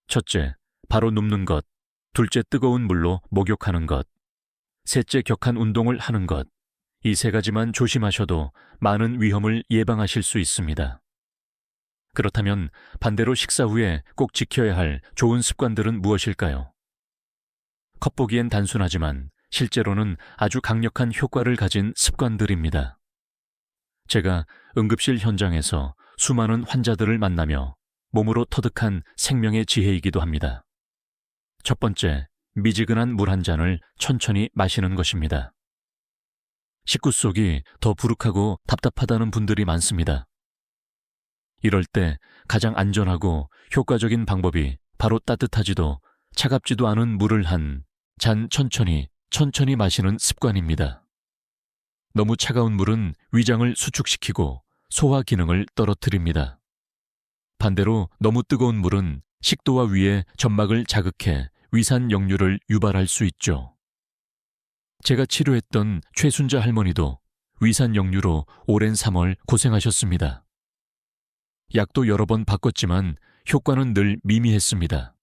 첫째, 바로 눕는 것. 둘째, 뜨거운 물로 목욕하는 것. 셋째, 격한 운동을 하는 것. 이 3가지만 조심하셔도 많은 위험을 예방하실 수 있습니다. 그렇다면 반대로 식사 후에 꼭 지켜야 할 좋은 습관들은 무엇일까요? 겉보기엔 단순하지만 실제로는 아주 강력한 효과를 가진 습관들입니다. 제가 응급실 현장에서 수많은 환자들을 만나며 몸으로 터득한 생명의 지혜이기도 합니다. 첫 번째, 미지근한 물 한 잔을 천천히 마시는 것입니다. 식구 속이 더 부룩하고 답답하다는 분들이 많습니다. 이럴 때 가장 안전하고 효과적인 방법이 바로 따뜻하지도 차갑지도 않은 물을 한 잔 천천히 마시는 습관입니다. 너무 차가운 물은 위장을 수축시키고 소화 기능을 떨어뜨립니다. 반대로 너무 뜨거운 물은 식도와 위의 점막을 자극해 위산 역류를 유발할 수 있죠. 제가 치료했던 최순자 할머니도 위산 역류로 오랜 3월 고생하셨습니다. 약도 여러 번 바꿨지만 효과는 늘 미미했습니다.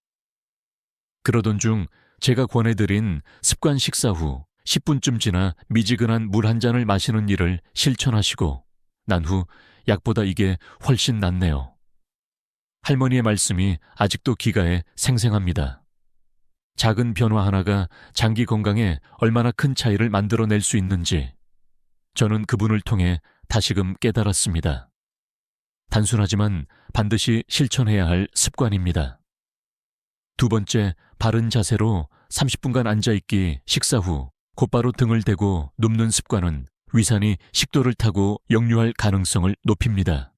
그러던 중 제가 권해드린 습관 식사 후 10분쯤 지나 미지근한 물 한 잔을 마시는 일을 실천하시고 난 후 약보다 이게 훨씬 낫네요. 할머니의 말씀이 아직도 귀가에 생생합니다. 작은 변화 하나가 장기 건강에 얼마나 큰 차이를 만들어낼 수 있는지 저는 그분을 통해 다시금 깨달았습니다. 단순하지만 반드시 실천해야 할 습관입니다. 두 번째, 바른 자세로 30분간 앉아있기. 식사 후 곧바로 등을 대고 눕는 습관은 위산이 식도를 타고 역류할 가능성을 높입니다.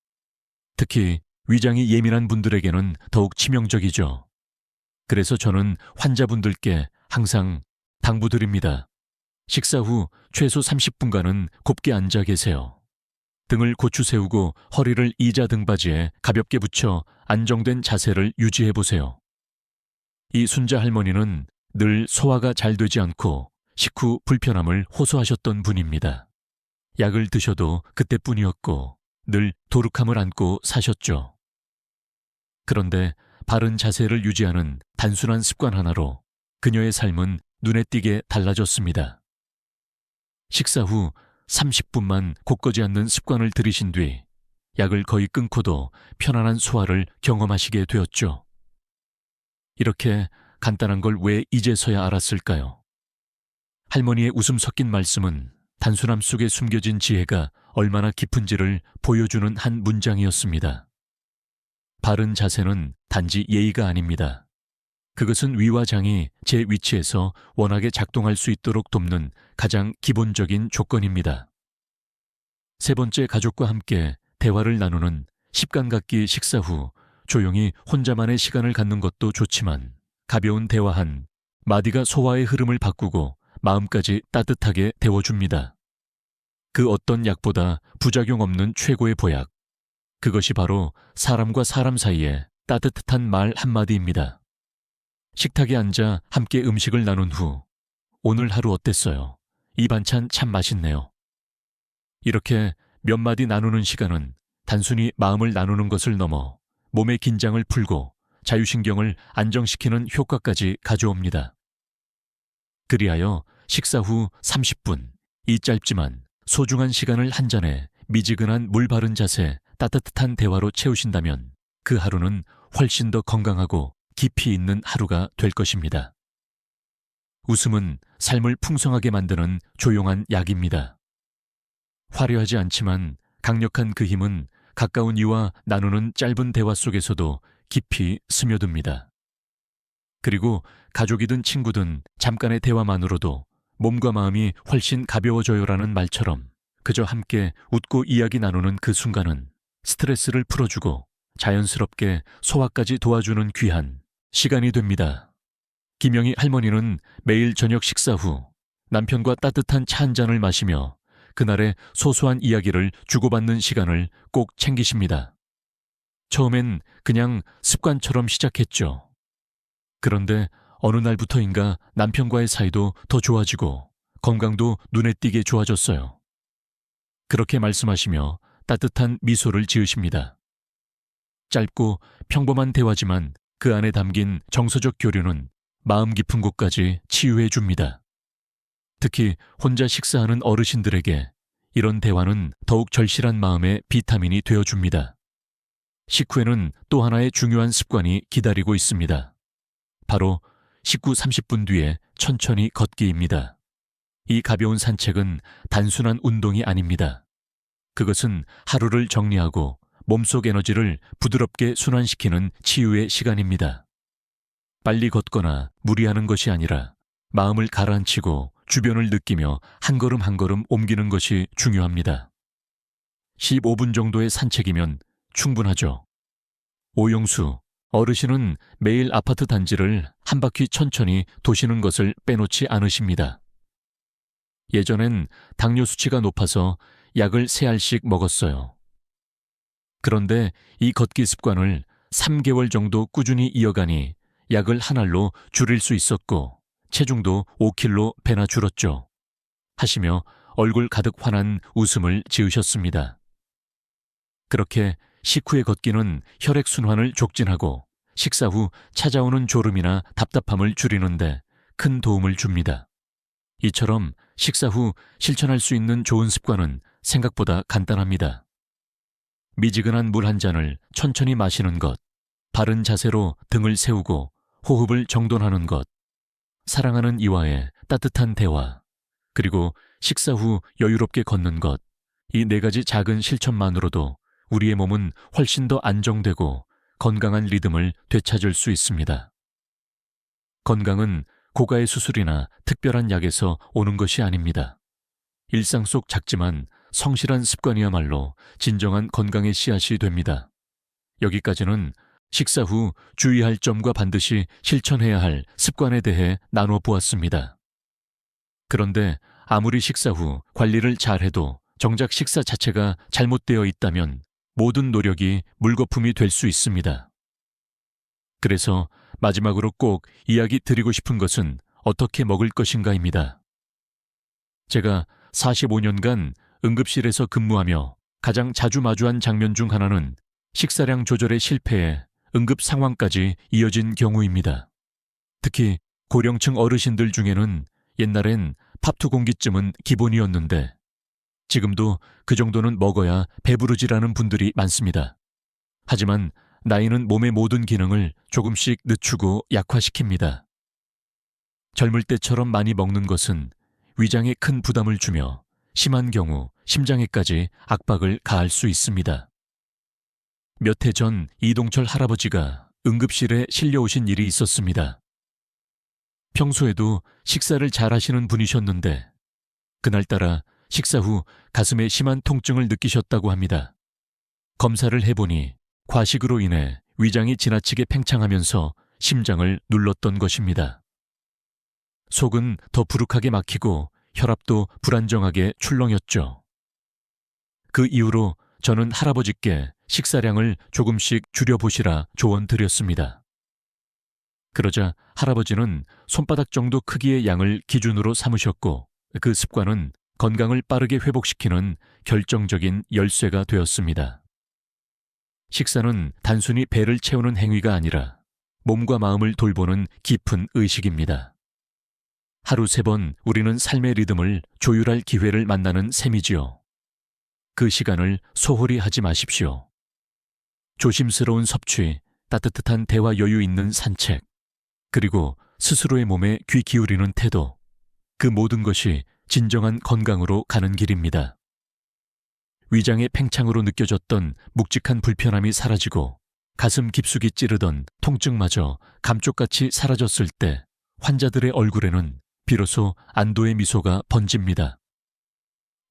특히 위장이 예민한 분들에게는 더욱 치명적이죠. 그래서 저는 환자분들께 항상 당부드립니다. 식사 후 최소 30분간은 곱게 앉아 계세요. 등을 고추 세우고 허리를 의자 등받이에 가볍게 붙여 안정된 자세를 유지해보세요. 이 순자 할머니는 늘 소화가 잘 되지 않고 식후 불편함을 호소하셨던 분입니다. 약을 드셔도 그때뿐이었고 늘 도룩함을 안고 사셨죠. 그런데 바른 자세를 유지하는 단순한 습관 하나로 그녀의 삶은 눈에 띄게 달라졌습니다. 식사 후 30분만 곧거지 않는 습관을 들이신 뒤 약을 거의 끊고도 편안한 소화를 경험하시게 되었죠. 이렇게 간단한 걸 왜 이제서야 알았을까요? 할머니의 웃음 섞인 말씀은 단순함 속에 숨겨진 지혜가 얼마나 깊은지를 보여주는 한 문장이었습니다. 바른 자세는 단지 예의가 아닙니다. 그것은 위와 장이 제 위치에서 원하게 작동할 수 있도록 돕는 가장 기본적인 조건입니다. 세 번째, 가족과 함께 대화를 나누는 습관 갖기. 식사 후 조용히 혼자만의 시간을 갖는 것도 좋지만 가벼운 대화 한 마디가 소화의 흐름을 바꾸고 마음까지 따뜻하게 데워줍니다. 그 어떤 약보다 부작용 없는 최고의 보약. 그것이 바로 사람과 사람 사이에 따뜻한 말 한마디입니다. 식탁에 앉아 함께 음식을 나눈 후 오늘 하루 어땠어요? 이 반찬 참 맛있네요. 이렇게 몇 마디 나누는 시간은 단순히 마음을 나누는 것을 넘어 몸의 긴장을 풀고 자유신경을 안정시키는 효과까지 가져옵니다. 그리하여 식사 후 30분, 이 짧지만 소중한 시간을 한 잔에 미지근한 물 바른 자세, 따뜻한 대화로 채우신다면 그 하루는 훨씬 더 건강하고 깊이 있는 하루가 될 것입니다. 웃음은 삶을 풍성하게 만드는 조용한 약입니다. 화려하지 않지만 강력한 그 힘은 가까운 이와 나누는 짧은 대화 속에서도 깊이 스며듭니다. 그리고 가족이든 친구든 잠깐의 대화만으로도 몸과 마음이 훨씬 가벼워져요라는 말처럼 그저 함께 웃고 이야기 나누는 그 순간은 스트레스를 풀어주고 자연스럽게 소화까지 도와주는 귀한 시간이 됩니다. 김영희 할머니는 매일 저녁 식사 후 남편과 따뜻한 차 한 잔을 마시며 그날의 소소한 이야기를 주고받는 시간을 꼭 챙기십니다. 처음엔 그냥 습관처럼 시작했죠. 그런데 어느 날부터인가 남편과의 사이도 더 좋아지고 건강도 눈에 띄게 좋아졌어요. 그렇게 말씀하시며 따뜻한 미소를 지으십니다. 짧고 평범한 대화지만 그 안에 담긴 정서적 교류는 마음 깊은 곳까지 치유해 줍니다. 특히 혼자 식사하는 어르신들에게 이런 대화는 더욱 절실한 마음의 비타민이 되어줍니다. 식후에는 또 하나의 중요한 습관이 기다리고 있습니다. 바로 식후 30분 뒤에 천천히 걷기입니다. 이 가벼운 산책은 단순한 운동이 아닙니다. 그것은 하루를 정리하고 몸속 에너지를 부드럽게 순환시키는 치유의 시간입니다. 빨리 걷거나 무리하는 것이 아니라 마음을 가라앉히고 주변을 느끼며 한 걸음 한 걸음 옮기는 것이 중요합니다. 15분 정도의 산책이면 충분하죠. 오용수, 어르신은 매일 아파트 단지를 한 바퀴 천천히 도시는 것을 빼놓지 않으십니다. 예전엔 당뇨 수치가 높아서 약을 3알씩 먹었어요. 그런데 이 걷기 습관을 3개월 정도 꾸준히 이어가니 약을 1알로 줄일 수 있었고 체중도 5kg 배나 줄었죠. 하시며 얼굴 가득 환한 웃음을 지으셨습니다. 그렇게 식후의 걷기는 혈액순환을 촉진하고 식사 후 찾아오는 졸음이나 답답함을 줄이는데 큰 도움을 줍니다. 이처럼 식사 후 실천할 수 있는 좋은 습관은 생각보다 간단합니다. 미지근한 물 한 잔을 천천히 마시는 것, 바른 자세로 등을 세우고 호흡을 정돈하는 것, 사랑하는 이와의 따뜻한 대화, 그리고 식사 후 여유롭게 걷는 것, 이 4가지 작은 실천만으로도 우리의 몸은 훨씬 더 안정되고 건강한 리듬을 되찾을 수 있습니다. 건강은 고가의 수술이나 특별한 약에서 오는 것이 아닙니다. 일상 속 작지만 성실한 습관이야말로 진정한 건강의 씨앗이 됩니다. 여기까지는 식사 후 주의할 점과 반드시 실천해야 할 습관에 대해 나눠 보았습니다. 그런데 아무리 식사 후 관리를 잘해도 정작 식사 자체가 잘못되어 있다면 모든 노력이 물거품이 될 수 있습니다. 그래서 마지막으로 꼭 이야기 드리고 싶은 것은 어떻게 먹을 것인가입니다. 제가 45년간 응급실에서 근무하며 가장 자주 마주한 장면 중 하나는 식사량 조절의 실패에 응급 상황까지 이어진 경우입니다. 특히 고령층 어르신들 중에는 옛날엔 밥 두 공기쯤은 기본이었는데 지금도 그 정도는 먹어야 배부르지라는 분들이 많습니다. 하지만 나이는 몸의 모든 기능을 조금씩 늦추고 약화시킵니다. 젊을 때처럼 많이 먹는 것은 위장에 큰 부담을 주며 심한 경우 심장에까지 압박을 가할 수 있습니다. 몇 해 전 이동철 할아버지가 응급실에 실려오신 일이 있었습니다. 평소에도 식사를 잘 하시는 분이셨는데 그날따라 식사 후 가슴에 심한 통증을 느끼셨다고 합니다. 검사를 해보니 과식으로 인해 위장이 지나치게 팽창하면서 심장을 눌렀던 것입니다. 속은 더 부룩하게 막히고 혈압도 불안정하게 출렁였죠. 그 이후로 저는 할아버지께 식사량을 조금씩 줄여보시라 조언드렸습니다. 그러자 할아버지는 손바닥 정도 크기의 양을 기준으로 삼으셨고 그 습관은 건강을 빠르게 회복시키는 결정적인 열쇠가 되었습니다. 식사는 단순히 배를 채우는 행위가 아니라 몸과 마음을 돌보는 깊은 의식입니다. 하루 3번 우리는 삶의 리듬을 조율할 기회를 만나는 셈이지요. 그 시간을 소홀히 하지 마십시오. 조심스러운 섭취, 따뜻한 대화 여유 있는 산책, 그리고 스스로의 몸에 귀 기울이는 태도, 그 모든 것이 진정한 건강으로 가는 길입니다. 위장의 팽창으로 느껴졌던 묵직한 불편함이 사라지고 가슴 깊숙이 찌르던 통증마저 감쪽같이 사라졌을 때 환자들의 얼굴에는 비로소 안도의 미소가 번집니다.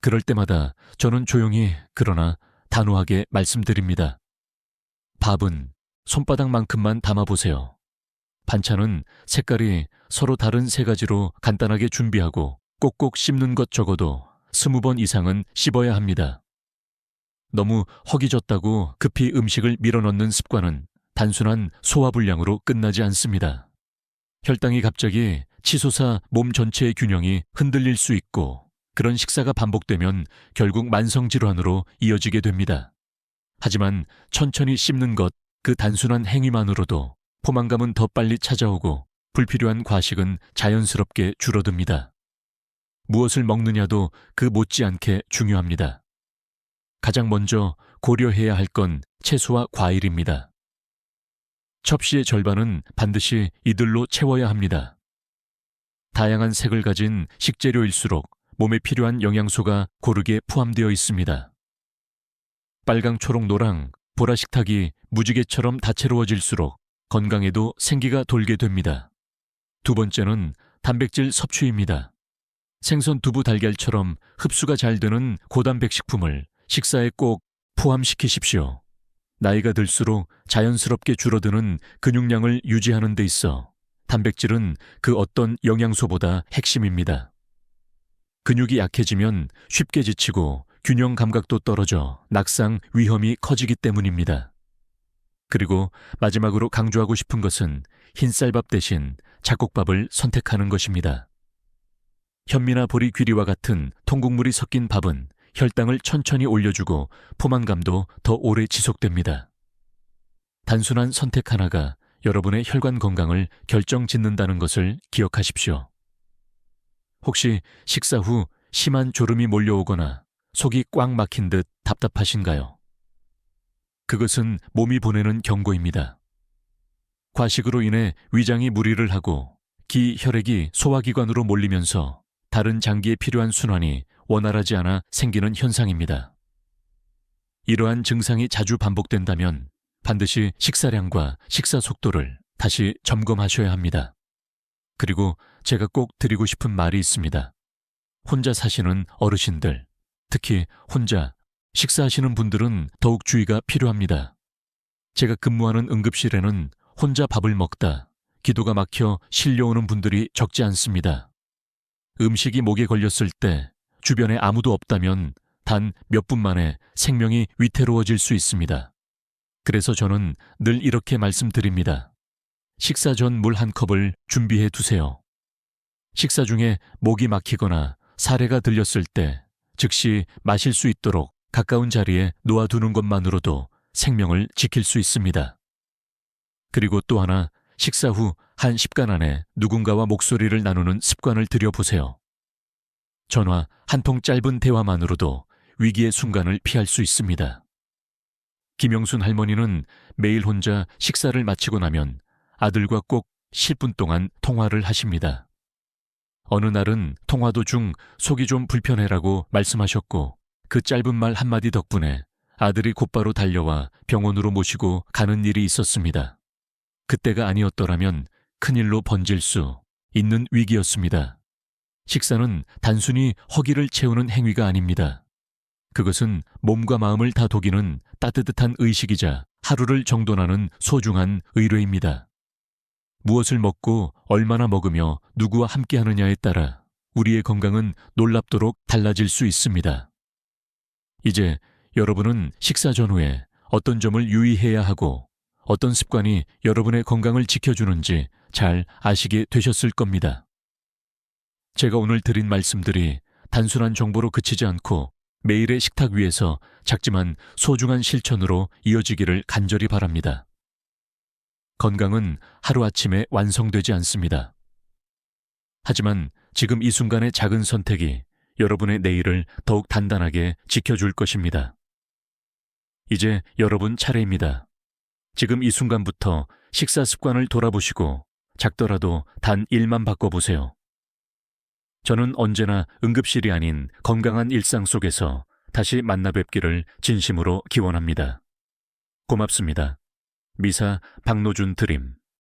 그럴 때마다 저는 조용히 그러나 단호하게 말씀드립니다. 밥은 손바닥만큼만 담아보세요. 반찬은 색깔이 서로 다른 3가지로 간단하게 준비하고 꼭꼭 씹는 것 적어도 20번 이상은 씹어야 합니다. 너무 허기졌다고 급히 음식을 밀어넣는 습관은 단순한 소화불량으로 끝나지 않습니다. 혈당이 갑자기 치솟아 몸 전체의 균형이 흔들릴 수 있고 그런 식사가 반복되면 결국 만성질환으로 이어지게 됩니다. 하지만 천천히 씹는 것, 그 단순한 행위만으로도 포만감은 더 빨리 찾아오고 불필요한 과식은 자연스럽게 줄어듭니다. 무엇을 먹느냐도 그 못지않게 중요합니다. 가장 먼저 고려해야 할 건 채소와 과일입니다. 첩시의 절반은 반드시 이들로 채워야 합니다. 다양한 색을 가진 식재료일수록 몸에 필요한 영양소가 고르게 포함되어 있습니다. 빨강, 초록, 노랑, 보라식탁이 무지개처럼 다채로워질수록 건강에도 생기가 돌게 됩니다. 두 번째는 단백질 섭취입니다. 생선, 두부, 달걀처럼 흡수가 잘 되는 고단백 식품을 식사에 꼭 포함시키십시오. 나이가 들수록 자연스럽게 줄어드는 근육량을 유지하는 데 있어 단백질은 그 어떤 영양소보다 핵심입니다. 근육이 약해지면 쉽게 지치고 균형 감각도 떨어져 낙상 위험이 커지기 때문입니다. 그리고 마지막으로 강조하고 싶은 것은 흰쌀밥 대신 잡곡밥을 선택하는 것입니다. 현미나 보리, 귀리와 같은 통곡물이 섞인 밥은 혈당을 천천히 올려주고 포만감도 더 오래 지속됩니다. 단순한 선택 하나가 여러분의 혈관 건강을 결정짓는다는 것을 기억하십시오. 혹시 식사 후 심한 졸음이 몰려오거나 속이 꽉 막힌 듯 답답하신가요? 그것은 몸이 보내는 경고입니다. 과식으로 인해 위장이 무리를 하고 기, 혈액이 소화기관으로 몰리면서 다른 장기에 필요한 순환이 원활하지 않아 생기는 현상입니다. 이러한 증상이 자주 반복된다면 반드시 식사량과 식사 속도를 다시 점검하셔야 합니다. 그리고 제가 꼭 드리고 싶은 말이 있습니다. 혼자 사시는 어르신들, 특히 혼자 식사하시는 분들은 더욱 주의가 필요합니다. 제가 근무하는 응급실에는 혼자 밥을 먹다 기도가 막혀 실려오는 분들이 적지 않습니다. 음식이 목에 걸렸을 때 주변에 아무도 없다면 단 몇 분 만에 생명이 위태로워질 수 있습니다. 그래서 저는 늘 이렇게 말씀드립니다. 식사 전 물 1컵을 준비해 두세요. 식사 중에 목이 막히거나 사례가 들렸을 때 즉시 마실 수 있도록 가까운 자리에 놓아두는 것만으로도 생명을 지킬 수 있습니다. 그리고 또 하나, 식사 후 한 10간 안에 누군가와 목소리를 나누는 습관을 들여보세요. 전화 한 통 짧은 대화만으로도 위기의 순간을 피할 수 있습니다. 김영순 할머니는 매일 혼자 식사를 마치고 나면 아들과 꼭 10분 동안 통화를 하십니다. 어느 날은 통화 도중 속이 좀 불편해라고 말씀하셨고 그 짧은 말 한마디 덕분에 아들이 곧바로 달려와 병원으로 모시고 가는 일이 있었습니다. 그때가 아니었더라면 큰일로 번질 수 있는 위기였습니다. 식사는 단순히 허기를 채우는 행위가 아닙니다. 그것은 몸과 마음을 다 독이는 따뜻한 의식이자 하루를 정돈하는 소중한 의뢰입니다. 무엇을 먹고 얼마나 먹으며 누구와 함께 하느냐에 따라 우리의 건강은 놀랍도록 달라질 수 있습니다. 이제 여러분은 식사 전후에 어떤 점을 유의해야 하고 어떤 습관이 여러분의 건강을 지켜주는지 잘 아시게 되셨을 겁니다. 제가 오늘 드린 말씀들이 단순한 정보로 그치지 않고 매일의 식탁 위에서 작지만 소중한 실천으로 이어지기를 간절히 바랍니다. 건강은 하루아침에 완성되지 않습니다. 하지만 지금 이 순간의 작은 선택이 여러분의 내일을 더욱 단단하게 지켜줄 것입니다. 이제 여러분 차례입니다. 지금 이 순간부터 식사 습관을 돌아보시고 작더라도 단 1만 바꿔보세요. 저는 언제나 응급실이 아닌 건강한 일상 속에서 다시 만나 뵙기를 진심으로 기원합니다. 고맙습니다. 미사 박노준 드림.